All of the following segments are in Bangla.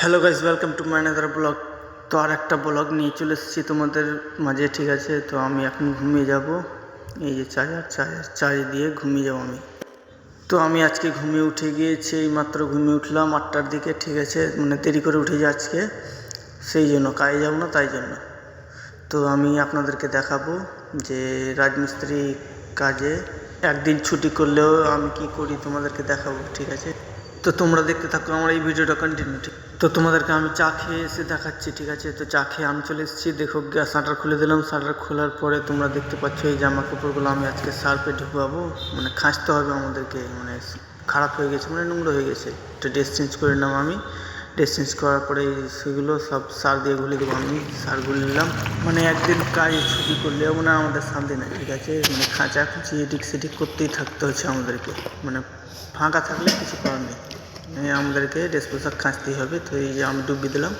Hello guys, welcome to my another blog. তো আর একটা ব্লগ নিয়ে চলে এসেছি তোমাদের মাঝে, ঠিক আছে। তো আমি এখন ঘুমিয়ে যাব, এই যে চার্জ দিয়ে ঘুমিয়ে যাব আমি। তো আমি আজকে ঘুমিয়ে উঠে গিয়েছি, এই মাত্র ঘুমিয়ে উঠলাম 8টার দিকে, ঠিক আছে। মানে দেরি করে উঠেছি আজকে, সেই জন্য কাজে যাব না, তাই জন্য। তো আমি আপনাদেরকে দেখাবো যে রাজমিস্ত্রি কাজে একদিন ছুটি করলেও আমি কি করি তোমাদেরকে দেখাবো, ঠিক আছে। তো তোমরা দেখতে থাকো আমার এই ভিডিওটা কন্টিনিউ। তো তোমাদেরকে আমি চা খেয়ে এসে দেখাচ্ছি, ঠিক আছে। তো চা খেয়ে আমি চলে এসেছি, দেখো শাটার খুলে দিলাম। শাটার খোলার পরে তোমরা দেখতে পাচ্ছ এই জামা কাপড়গুলো আমি আজকে সার্ফে ঢুকাবো, মানে খাঁচতে হবে আমাদেরকে, মানে খারাপ হয়ে গেছে, মানে নোংরা হয়ে গেছে। তো ড্রেস চেঞ্জ করে নিলাম আমি। ড্রেস চেঞ্জ করার পরে সেগুলো সব সার দিয়ে গুলে দেবো আমি। সার গুলে নিলাম, মানে একদিন কাজ ছুটি করলেও মানে আমাদের শান্তি নেই, ঠিক আছে। মানে খাঁচাখুচি এদিক সেদিক করতেই থাকতে হচ্ছে আমাদেরকে, মানে ফাঁকা থাকলে কিছু করার নেই, আমাদেরকে ড্রেস পোশাক খাঁচতেই হবে। তো এই যে আমি ডুবিয়ে দিলাম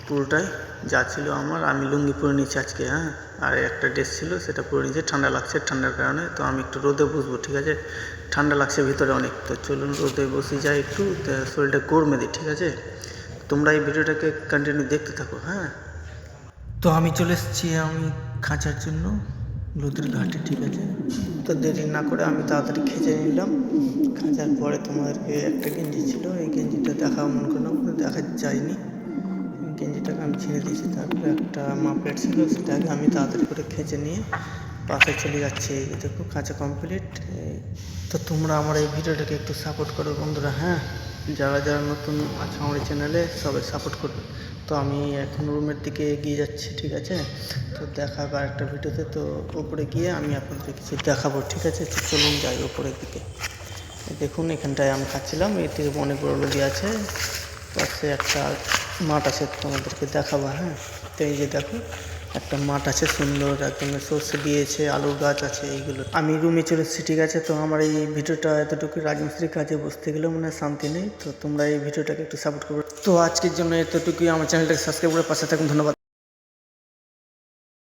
পুরোটাই, যা ছিল আমার। আমি লুঙ্গি পরে নিচ্ছি আজকে, হ্যাঁ। আর একটা ড্রেস ছিল সেটা পরে নিয়েছি, ঠান্ডা লাগছে, ঠান্ডার কারণে। তো আমি একটু রোদে বসবো, ঠিক আছে। ঠান্ডা লাগছে ভিতরে অনেক, তো চলুন রোদে বসে যাই একটু, শরীরটা গরমে দিই, ঠিক আছে। তোমরা এই ভিডিওটাকে কন্টিনিউ দেখতে থাকো, হ্যাঁ। তো আমি চলে এসেছি আমি খাঁচার জন্য নদীর ঘাটে, ঠিক আছে। তো দেরি না করে আমি তাড়াতাড়ি খেঁচে নিলাম। খাঁচার পরে তোমাদেরকে একটা গেঞ্জি ছিল, এই গেঞ্জিটা দেখা মনে করলাম, দেখা যায়নি। গেঞ্জিটাকে আমি ছেড়ে দিয়েছি। তারপরে একটা মাপলেট ছিল, সেটাকে আমি তাড়াতাড়ি করে খেঁচে নিয়ে পাশে চলে যাচ্ছি। এই যে দেখো খাঁচা কমপ্লিট। তো তোমরা আমার এই ভিডিওটাকে একটু সাপোর্ট করো বন্ধুরা, হ্যাঁ। যারা যারা নতুন আছে আমার এই চ্যানেলে, সবাই সাপোর্ট করবে। তো আমি এখন রুমের দিকে এগিয়ে যাচ্ছি, ঠিক আছে। তো দেখাবো আরেকটা ভিডিওতে। তো উপরে গিয়ে আমি আপনাদের কিছু দেখাবো, ঠিক আছে। তো চলুন যাই উপরের দিকে। দেখুন এখানটায় আমি খাচ্ছিলাম, এই থেকে অনেক বড় নদী আছে, পাশে একটা মাঠ আছে, তোমাদেরকে দেখাবো, হ্যাঁ। তো এই যে দেখো একটা মাঠ আছে সুন্দর, একদম সর্ষে দিয়েছে, আলুর গাছ আছে, এইগুলো। আমি রুমে চলে এসেছি, ঠিক আছে। তো আমার এই ভিডিওটা এতটুকু, রাজমিস্ত্রির কাজে বসতে গেলেও মানে শান্তি নেই। তো তোমরা এই ভিডিওটাকে একটু সাপোর্ট করবে। তো আজকের জন্য এতটুকুই, আমার চ্যানেলটাকে সাবস্ক্রাইব করে পাশে থাকুন, ধন্যবাদ।